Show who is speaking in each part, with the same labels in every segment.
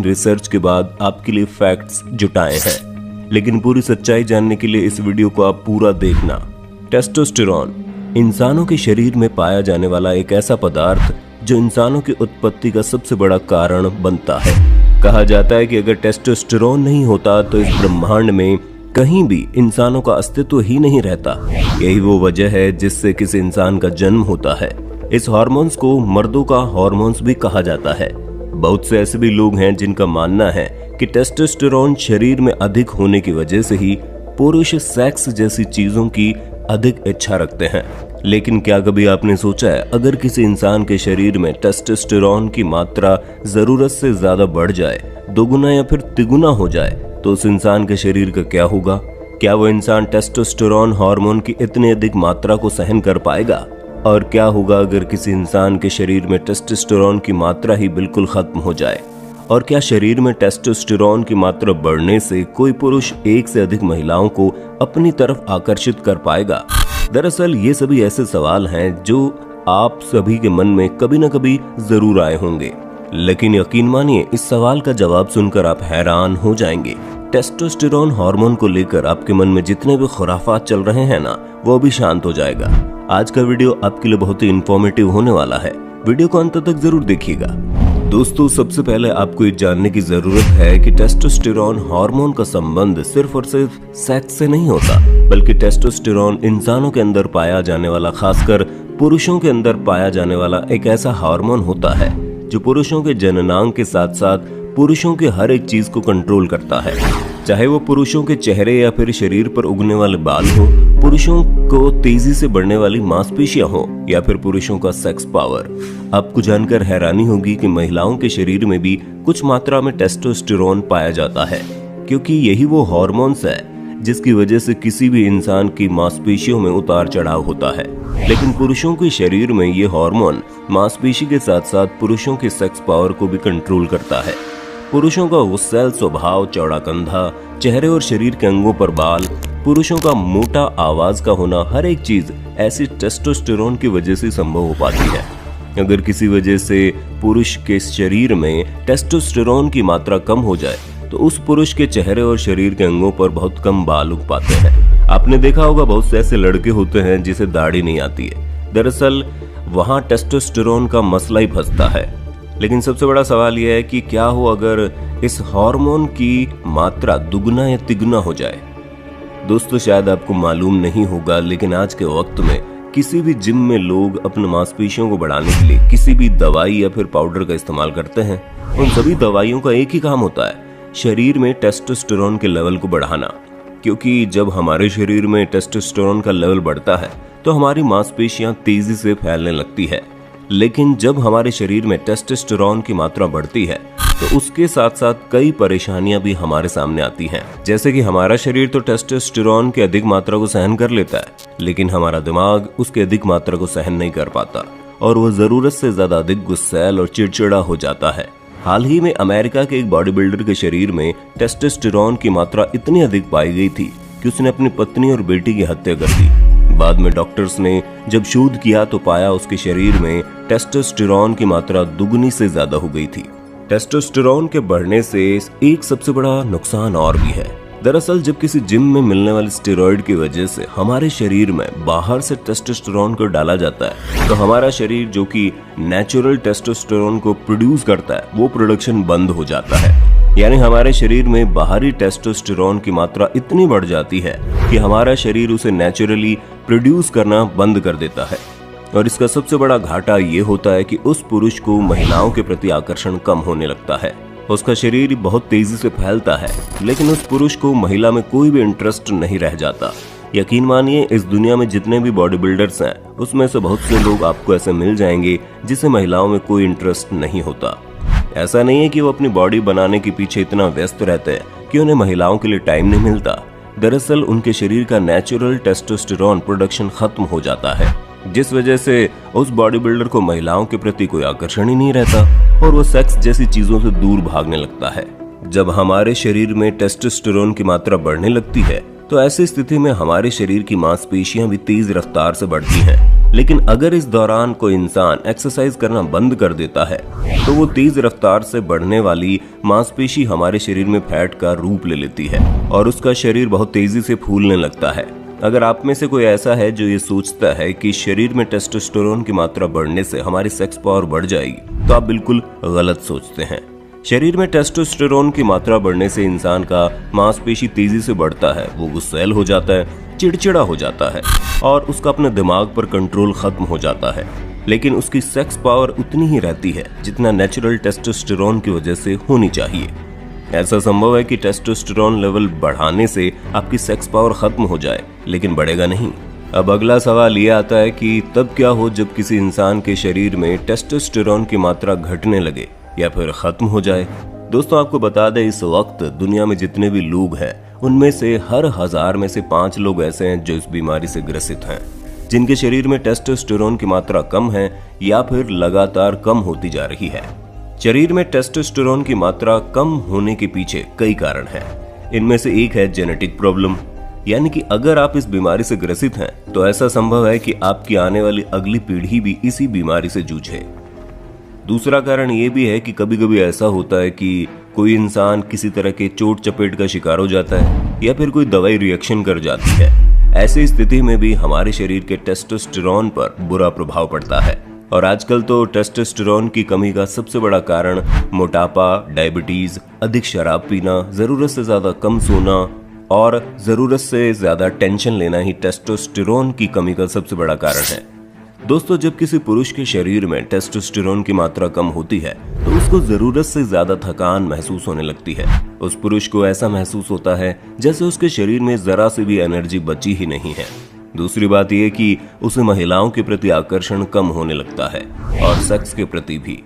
Speaker 1: Research के बाद आपके लिए फैक्ट्स जुटाए हैं, लेकिन पूरी सच्चाई जानने के लिए इस वीडियो को आप पूरा देखना। टेस्टोस्टेरॉन इंसानों के शरीर में पाया जाने वाला एक ऐसा पदार्थ जो इंसानों की उत्पत्ति का सबसे बड़ा कारण बनता है। कहा जाता है कि अगर टेस्टोस्टेरॉन नहीं होता तो इस ब्रह्मांड में कहीं भी इंसानों का अस्तित्व ही नहीं रहता। यही वो वजह है जिससे किसी इंसान का जन्म होता है। इस हार्मोन्स को मर्दों का हार्मोन्स भी कहा जाता है। बहुत से ऐसे भी लोग हैं जिनका मानना है कि टेस्टोस्टेरॉन शरीर में अधिक होने की वजह से ही पुरुष सेक्स जैसी चीजों की अधिक इच्छा रखते हैं। लेकिन क्या कभी आपने सोचा है, अगर किसी इंसान के शरीर में टेस्टोस्टेरॉन की मात्रा जरूरत से ज्यादा बढ़ जाए, दोगुना या फिर तिगुना हो जाए, तो उस इंसान के शरीर का क्या होगा? क्या वो इंसान टेस्टोस्टेरॉन हार्मोन की इतनी अधिक मात्रा को सहन कर पाएगा? और क्या होगा अगर किसी इंसान के शरीर में टेस्टोस्टेरॉन की मात्रा ही बिल्कुल खत्म हो जाए? और क्या शरीर में टेस्टोस्टेरॉन की मात्रा बढ़ने से कोई पुरुष एक से अधिक महिलाओं को अपनी तरफ आकर्षित कर पाएगा? दरअसल ये सभी ऐसे सवाल हैं जो आप सभी के मन में कभी न कभी जरूर आए होंगे, लेकिन यकीन मानिए इस सवाल का जवाब सुनकर आप हैरान हो जाएंगे। टेस्टोस्टेरॉन हार्मोन को लेकर आपके मन में जितने भी खुराफात चल रहे हैं ना, वो भी शांत हो जाएगा। आज का वीडियो आपके लिए बहुत ही इंफॉर्मेटिव होने वाला है। वीडियो को अंत तक जरूर देखिएगा। दोस्तों, सबसे पहले आपको ये जानने की जरूरत है कि टेस्टोस्टेरॉन हार्मोन का संबंध सिर्फ और सिर्फ सेक्स से नहीं होता, बल्कि टेस्टोस्टेरॉन इंसानों के अंदर पाया जाने वाला, खासकर पुरुषों के अंदर पाया जाने वाला एक ऐसा हार्मोन होता है जो पुरुषों के जननांग के साथ साथ पुरुषों के हर एक चीज को कंट्रोल करता है। चाहे वो पुरुषों के चेहरे या फिर शरीर पर उगने वाले बाल हो, पुरुषों को तेजी से बढ़ने वाली मांसपेशियां हो, या फिर पुरुषों का सेक्स पावर। आपको जानकर हैरानी होगी कि महिलाओं के शरीर में भी कुछ मात्रा में टेस्टोस्टेरॉन पाया जाता है, क्योंकि यही वो हार्मोन्स है जिसकी वजह से किसी भी इंसान की मांसपेशियों में उतार चढ़ाव होता है। लेकिन पुरुषों के शरीर में ये हार्मोन मांसपेशी के साथ साथ पुरुषों के सेक्स पावर को भी कंट्रोल करता है। पुरुषों का गुस्सैल स्वभाव, चौड़ा कंधा, चेहरे और शरीर के अंगों पर बाल, पुरुषों का मोटा आवाज का होना, हर एक चीज ऐसी टेस्टोस्टेरॉन की वजह से संभव हो पाती है। अगर किसी वजह से पुरुष के शरीर में टेस्टोस्टेरॉन की मात्रा कम हो जाए तो उस पुरुष के चेहरे और शरीर के अंगों पर बहुत कम बाल उग पाते हैं। आपने देखा होगा बहुत से ऐसे लड़के होते हैं जिसे दाढ़ी नहीं आती है। दरअसल वहां टेस्टोस्टेरॉन का मसला ही फंसता है। लेकिन सबसे बड़ा सवाल यह है कि क्या हो अगर इस हार्मोन की मात्रा दुगना या तिगुना हो जाए? दोस्तों, शायद आपको मालूम नहीं होगा, लेकिन आज के वक्त में किसी भी जिम में लोग अपने मांसपेशियों को बढ़ाने के लिए किसी भी दवाई या फिर पाउडर का इस्तेमाल करते हैं। उन सभी दवाइयों का एक ही काम होता है, शरीर में टेस्टोस्टेरॉन के लेवल को बढ़ाना। क्योंकि जब हमारे शरीर में टेस्टोस्टेरॉन का लेवल बढ़ता है तो हमारी मांसपेशियां तेजी से फैलने लगती है। लेकिन जब हमारे शरीर में टेस्टोस्टेरॉन की मात्रा बढ़ती है तो उसके साथ साथ कई परेशानियां भी हमारे सामने आती हैं। जैसे कि हमारा शरीर तो टेस्टोस्टेरॉन की अधिक मात्रा को सहन कर लेता है, लेकिन हमारा दिमाग उसकी अधिक मात्रा को सहन नहीं कर पाता और वो जरूरत से ज्यादा अधिक गुस्सैल और चिड़चिड़ा हो जाता है। हाल ही में अमेरिका के एक बॉडी बिल्डर के शरीर में टेस्टोस्टेरॉन की मात्रा इतनी अधिक पाई गई थी कि उसने अपनी पत्नी और बेटी की हत्या कर दी। बाद में डॉक्टर्स ने जब शोध किया तो पाया उसके शरीर में टेस्टोस्टेरॉन की मात्रा दुगनी से ज्यादा हो गई थी। टेस्टोस्टेरॉन के बढ़ने से एक सबसे बड़ा नुकसान और भी है। दरअसल जब किसी जिम में मिलने वाले स्टेरॉइड की वजह से हमारे शरीर में बाहर से टेस्टोस्टेरॉन को डाला जाता है तो हमारा शरीर जो कि नेचुरल टेस्टोस्टेरॉन को प्रोड्यूस करता है, वो प्रोडक्शन बंद हो जाता है। यानी हमारे शरीर में बाहरी टेस्टोस्टेरॉन की मात्रा इतनी बढ़ जाती है कि हमारा शरीर उसे नेचुरली प्रोड्यूस करना बंद कर देता है। और इसका सबसे बड़ा घाटा ये होता है कि उस पुरुष को महिलाओं के प्रति आकर्षण कम होने लगता है। उसका शरीर बहुत तेजी से फैलता है, लेकिन उस पुरुष को महिला में कोई भी इंटरेस्ट नहीं रह जाता। यकीन मानिए, इस दुनिया में जितने भी बॉडी बिल्डर्स हैं उसमें से बहुत से लोग आपको ऐसे मिल जाएंगे जिसे महिलाओं में कोई इंटरेस्ट नहीं होता। ऐसा नहीं है कि वो अपनी बॉडी बनाने के पीछे इतना व्यस्त रहते हैं कि उन्हें महिलाओं के लिए टाइम नहीं मिलता। दरअसल उनके शरीर का नेचुरल टेस्टोस्टेरॉन प्रोडक्शन खत्म हो जाता है, जिस वजह से उस बॉडी बिल्डर को महिलाओं के प्रति कोई आकर्षण ही नहीं रहता और वो सेक्स जैसी चीजों से दूर भागने लगता है। जब हमारे शरीर में टेस्टोस्टेरॉन की मात्रा बढ़ने लगती है तो ऐसी स्थिति में हमारे शरीर की मांसपेशियां भी तेज रफ्तार से बढ़ती हैं। लेकिन अगर इस दौरान कोई इंसान एक्सरसाइज करना बंद कर देता है तो वो तेज रफ्तार से बढ़ने वाली मांसपेशी हमारे शरीर में फैट का रूप ले लेती है और उसका शरीर बहुत तेजी से फूलने लगता है। अगर आप में से कोई ऐसा है जो ये सोचता है कि शरीर में टेस्टोस्टेरोन की मात्रा बढ़ने से हमारी सेक्स पावर बढ़ जाएगी, तो आप बिल्कुल गलत सोचते हैं। शरीर में टेस्टोस्टेरोन की मात्रा बढ़ने से इंसान का मांसपेशी तेजी से बढ़ता है, वो गुस्सैल हो जाता है, चिड़चिड़ा हो जाता है और उसका अपने दिमाग पर कंट्रोल खत्म हो जाता है। लेकिन उसकी सेक्स पावर उतनी ही रहती है जितना नेचुरल टेस्टोस्टेरोन की वजह से होनी चाहिए। ऐसा संभव है कि टेस्टोस्टेरोन लेवल बढ़ाने से आपकी सेक्स पावर खत्म हो जाए, लेकिन बढ़ेगा नहीं। अब अगला सवाल ये आता है कि तब क्या हो जब किसी इंसान के शरीर में टेस्टोस्टेरोन की मात्रा घटने लगे या फिर खत्म हो जाए। दोस्तों, आपको बता दें, इस वक्त दुनिया में जितने भी लोग हैं उनमें से हर 1000 में से 5 लोग ऐसे हैं जो इस बीमारी से ग्रसित हैं, जिनके शरीर में टेस्टोस्टेरोन की मात्रा कम है या फिर लगातार कम होती जा रही है। शरीर में टेस्टोस्टेरोन की मात्रा कम होने के पीछे कई कारण हैं। इनमें से एक है जेनेटिक प्रॉब्लम, यानी कि अगर आप इस बीमारी से ग्रसित हैं तो ऐसा संभव है कि आपकी आने वाली अगली पीढ़ी भी इसी बीमारी से जूझे। दूसरा कारण ये भी है कि कभी कभी ऐसा होता है कि कोई इंसान किसी तरह के चोट चपेट का शिकार हो जाता है या फिर कोई दवाई रिएक्शन कर जाती है। ऐसी स्थिति में भी हमारे शरीर के टेस्टोस्टेरोन पर बुरा प्रभाव पड़ता है। और आजकल तो टेस्टोस्टेरोन की कमी का सबसे बड़ा कारण मोटापा, डायबिटीज, अधिक शराब पीना, जरूरत से ज्यादा कम सोना और जरूरत से ज्यादा टेंशन लेना ही टेस्टोस्टेरोन की कमी का सबसे बड़ा कारण है। दोस्तों, जब किसी पुरुष के शरीर में टेस्टोस्टेरोन की मात्रा कम होती है तो उसको जरूरत से ज्यादा थकान महसूस होने लगती है। उस पुरुष को ऐसा महसूस होता है जैसे उसके शरीर में जरा सी भी एनर्जी बची ही नहीं है। दूसरी बात यह कि उसे महिलाओं के प्रति आकर्षण कम होने लगता है और सेक्स के प्रति भी।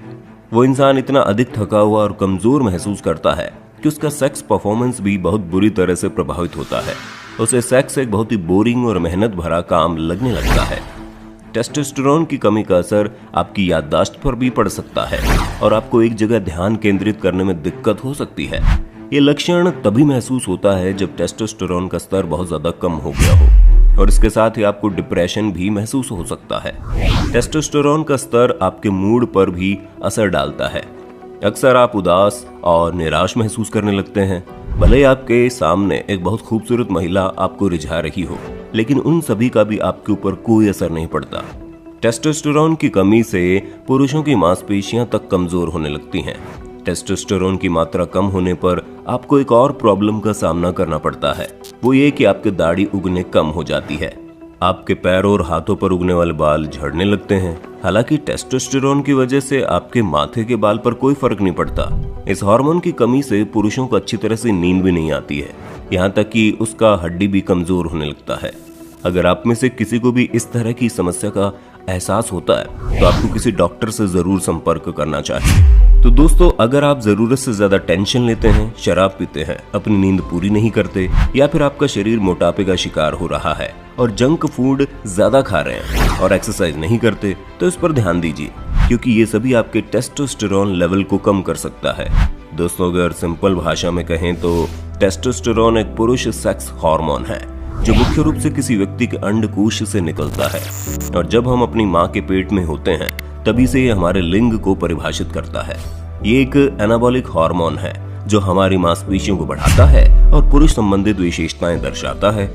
Speaker 1: वो इंसान इतना अधिक थका हुआ और कमजोर महसूस करता है कि उसका सेक्स परफॉर्मेंस भी बहुत बुरी तरह से प्रभावित होता है। उसे सेक्स एक बहुत ही बोरिंग और मेहनत भरा काम लगने लगता है। टेस्टोस्टेरोन की कमी का असर आपकी याददाश्त पर भी पड़ सकता है और आपको एक जगह ध्यान केंद्रित करने में दिक्कत हो सकती है। ये लक्षण तभी महसूस होता है जब टेस्टोस्टेरोन का स्तर बहुत ज्यादा कम हो गया हो और इसके साथ ही आपको डिप्रेशन भी महसूस हो सकता है। टेस्टोस्टेरोन का स्तर आपके मूड पर भी असर डालता है। अक्सर आप उदास और निराश महसूस करने लगते हैं। भले आपके सामने एक बहुत खूबसूरत महिला आपको रिझा रही हो, लेकिन उन सभी का भी आपके ऊपर कोई असर नहीं पड़ता। टेस्टोस्टेरोन की कमी से पुरुषों की मांसपेशियां तक कमजोर होने लगती हैं। टेस्टोस्टेरोन की मात्रा कम होने पर आपको एक और प्रॉब्लम का सामना करना पड़ता है। वो ये कि आपके दाढ़ी उगने कम हो जाती है। आपके पैरों और हाथों पर उगने वाले बाल झड़ने लगते हैं। हालांकि टेस्टोस्टेरोन की वजह से आपके माथे के बाल पर कोई फर्क नहीं पड़ता। इस हार्मोन की कमी से पुरुषों को अच्छी तरह से नींद भी नहीं आती है, यहाँ तक कि उसका हड्डी भी कमजोर होने लगता है। अगर आप में से किसी को भी इस तरह की समस्या का एहसास होता है तो आपको किसी डॉक्टर से जरूर संपर्क करना चाहिए। तो दोस्तों, अगर आप जरूरत से ज्यादा टेंशन लेते हैं, शराब पीते हैं, अपनी नींद पूरी नहीं करते या फिर आपका शरीर मोटापे का शिकार हो रहा है और जंक फूड ज्यादा खा रहे हैं और एक्सरसाइज नहीं करते, तो इस पर ध्यान दीजिए, क्योंकि ये सभी आपके टेस्टोस्टेरोन लेवल को कम कर सकता है। दोस्तों, अगर सिंपल भाषा में कहें तो टेस्टोस्टेरोन एक पुरुष सेक्स हार्मोन है जो मुख्य रूप से किसी व्यक्ति के अंडकोश से निकलता है और जब हम अपनी माँ के पेट में होते हैं तभी से ये हमारे लिंग को परिभाषित करता है। ये एक एनाबॉलिक हार्मोन है जो हमारी मांसपेशियों को बढ़ाता है और पुरुष संबंधित विशेषताएं दर्शाता है।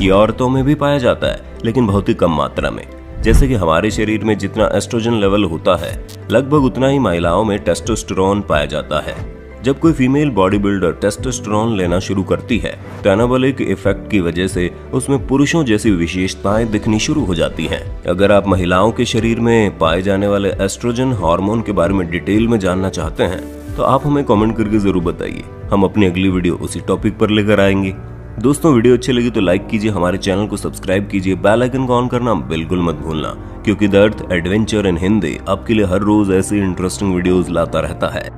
Speaker 1: ये औरतों में भी पाया जाता है, लेकिन बहुत ही कम मात्रा में। जैसे कि हमारे शरीर में जितना एस्ट्रोजन लेवल होता है, लगभग उतना ही महिलाओं में टेस्टोस्टेरोन पाया जाता है। जब कोई फीमेल बॉडी बिल्डर टेस्टोस्टेरोन लेना शुरू करती है तो एनाबॉलिक इफेक्ट की वजह से उसमें पुरुषों जैसी विशेषताएं दिखनी शुरू हो जाती हैं। अगर आप महिलाओं के शरीर में पाए जाने वाले एस्ट्रोजन हार्मोन के बारे में डिटेल में जानना चाहते हैं तो आप हमें कमेंट करके जरूर बताइए। हम अपनी अगली वीडियो उसी टॉपिक पर लेकर आएंगे। दोस्तों, वीडियो अच्छी लगी तो लाइक कीजिए, हमारे चैनल को सब्सक्राइब कीजिए, बेल आइकन को ऑन करना बिल्कुल मत भूलना, क्योंकि the earth adventure in Hindi आपके लिए हर रोज ऐसी इंटरेस्टिंग वीडियोस लाता रहता है।